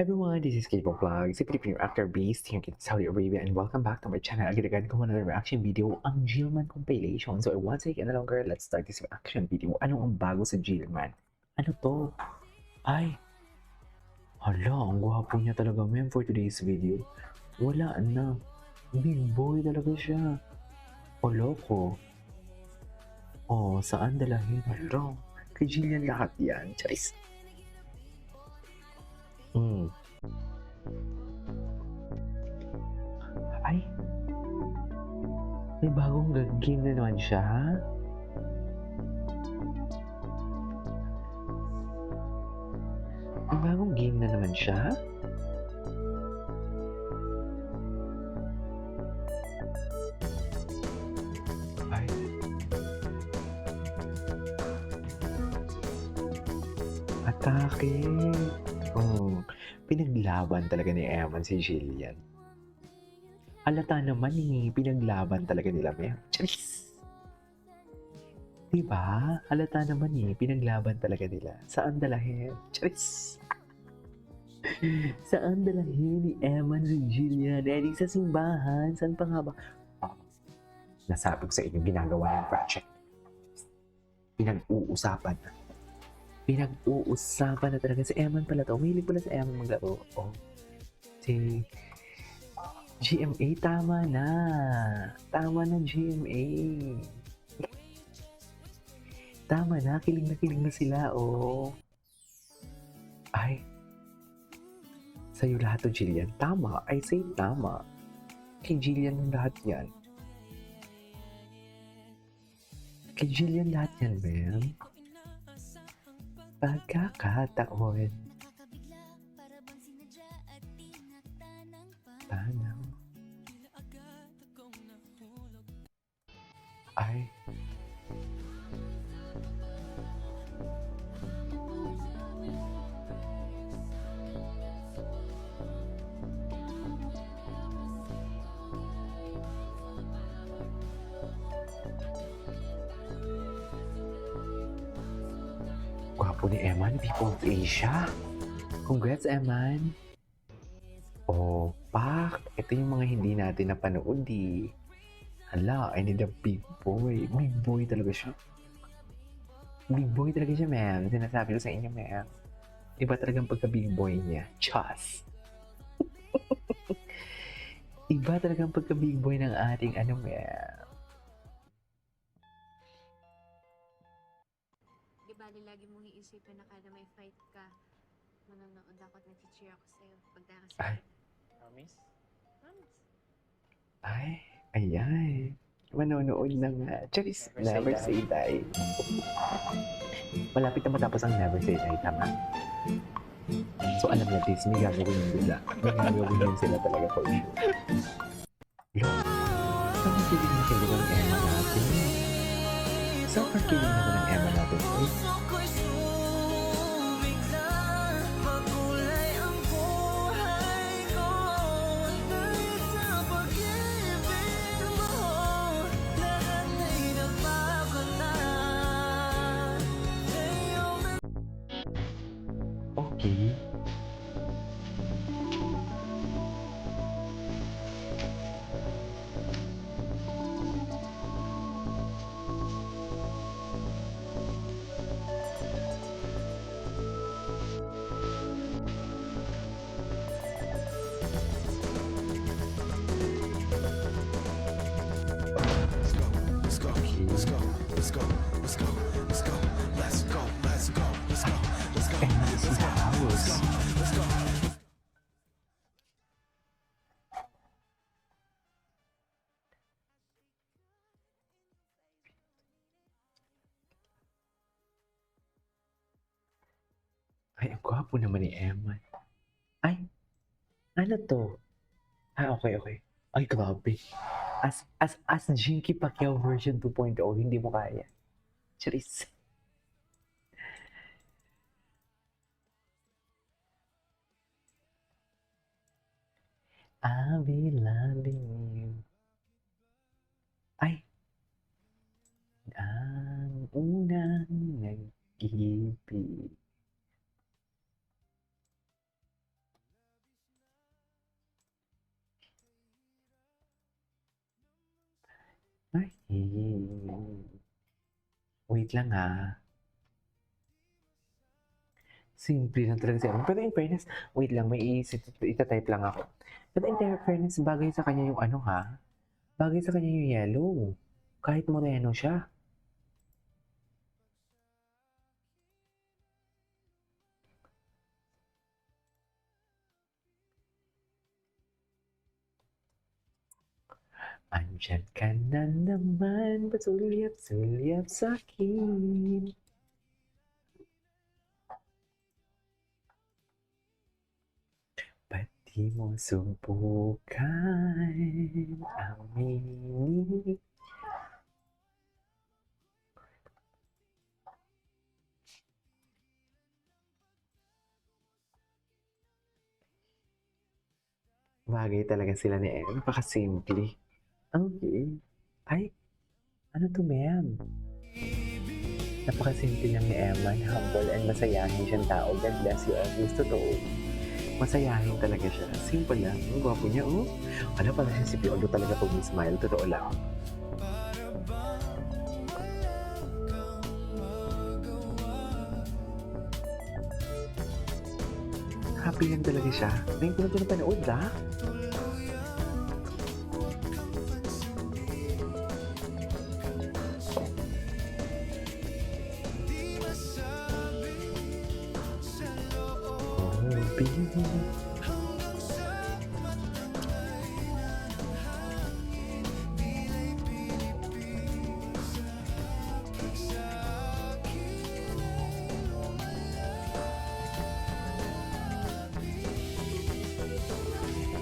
Hi everyone, this is K-pop Vlog, si Filipino actor based here in Saudi Arabia, and welcome back to my channel. Agad-agad ko another reaction video, ang Jillman compilation. So I won't take any longer, let's start this reaction video. Ano ang bago sa Jillman? Ano to? Ay, hala, ang gwapo niya talaga ma'am for today's video. Wala na, big boy talaga siya. O loko. Oh, saan dalahin? Hala, kay Jillian lahat yan. Charis. Ay, may bagong game na naman siya, ha? May bagong game na naman siya? Ay. Atake. Oh, pinaglaban talaga ni Eman si Jillian. Halata naman pinaglaban talaga nila, Mem. Charis! Diba? Halata naman pinaglaban talaga nila. Saan dalahin? Charis! Saan dalahin ni Eman si Jillian? Heading sa simbahan? Saan pa nga ba? Oh, nasabi ko sa inyo, ginagawa ng project. Pinag-uusapan na. Pinag-uusapan na talaga. Si Eman pala to. Umilig pala si Eman maglaro. Oh. Si GMA, tama na. Tama na, GMA. Tama na, kilig na sila, oh. Ay. Sa'yo lahat to, Jillian. Tama. I say tama. Kay Jillian ng lahat yan. Kay Jillian lahat yan, ma'am. Pagkakataon. Tanaw. Ay. Gwapo ni Eman, People of Asia. Congrats, Eman. Oh, pak. Ito yung mga hindi natin napanood, Hala, I need a big boy. Big boy talaga siya. Big boy talaga siya, ma'am. Sinasabi ko sa inyo, ma'am. Iba talagang pagka-big boy niya. Chas. Iba talagang pagka-big boy ng ating ma'am. Di bali lagi mong iisipin na kada may fight ka, manonood ako at nag-cheer ako sa'yo pag nakasaya. Ay. Promise? Promise. Ay, ayay. Manonood na nga. Charis, never say die. Malapit na matapos ang never say die, tama? So alam na this, may gagawin yun sila. May gagawin yun sila talaga for sure. Yo, saan ang kilig na kilig ang Emma natin? Saan ang kilig naman ang Emma natin? Ay, okay. Emma is in the house. Ay, ang gwapo naman ni Emma. Ay, ano to? Ah, okay. Ay, grabe. As Jinky Pacquiao version 2.0, hindi mo kaya. Charis. I'll be loving you. Ay. Ang unang nag-ibig. Ay, wait lang Simple lang talaga si Eman. Pero in fairness, wait lang, may iisip, itatype lang ako. Pero in fairness, bagay sa kanya yung ano bagay sa kanya yung yellow. Kahit moreno siya. Andyan ka na naman, pasulyap-sulyap sa'kin. Ba't di mo subukan aminin? Bagay talaga sila ni Em, napakasimple. Okay. Ay, ano to, ma'am? Napakasimple lang ni Emma, humble and masayahin siyang tao. God bless you always. Totoo. Masayahin talaga siya. Simple lang. Ang gwapo niya, oh. Ano pala siya si Piolo talaga pag may smile. Totoo lang. Happy lang talaga siya. Ngayon ko na ito napanood, Oh, baby.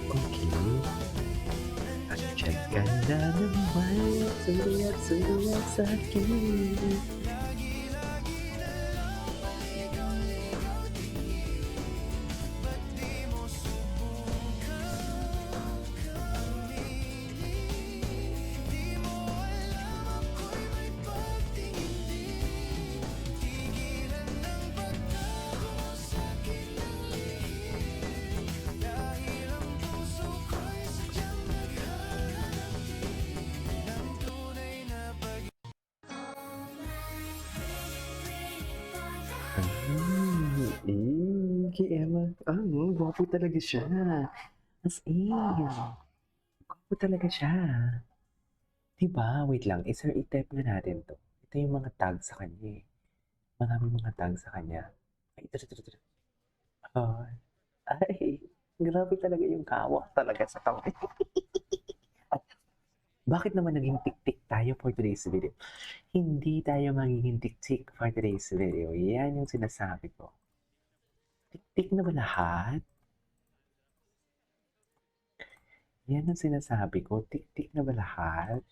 Okay. Andyan ka na naman, sulyap-sulyap sa'kin. Kay Emma. Gwapo talaga siya. As in, gwapo talaga siya. Diba? Wait lang, i-type na natin to. Ito yung mga tag sa kanya eh. Maraming mga tag sa kanya. Ay, ito. Ah, ay, grabe talaga yung kawak talaga sa kamay. At bakit naman naging tik-tik tayo for today's video? Hindi tayo magiging tik-tik for today's video. Yan yung sinasabi ko. Tik-tik na ba lahat? Yan ang sinasabi ko. Tik-tik na ba lahat?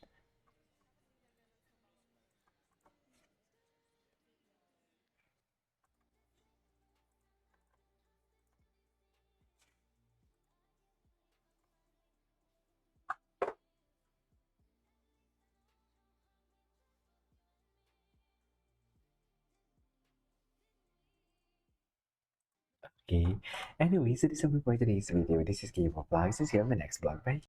Okay. Anyways, this is all for today's video. This is Game of Vlogs. See you on the next vlog. Bye.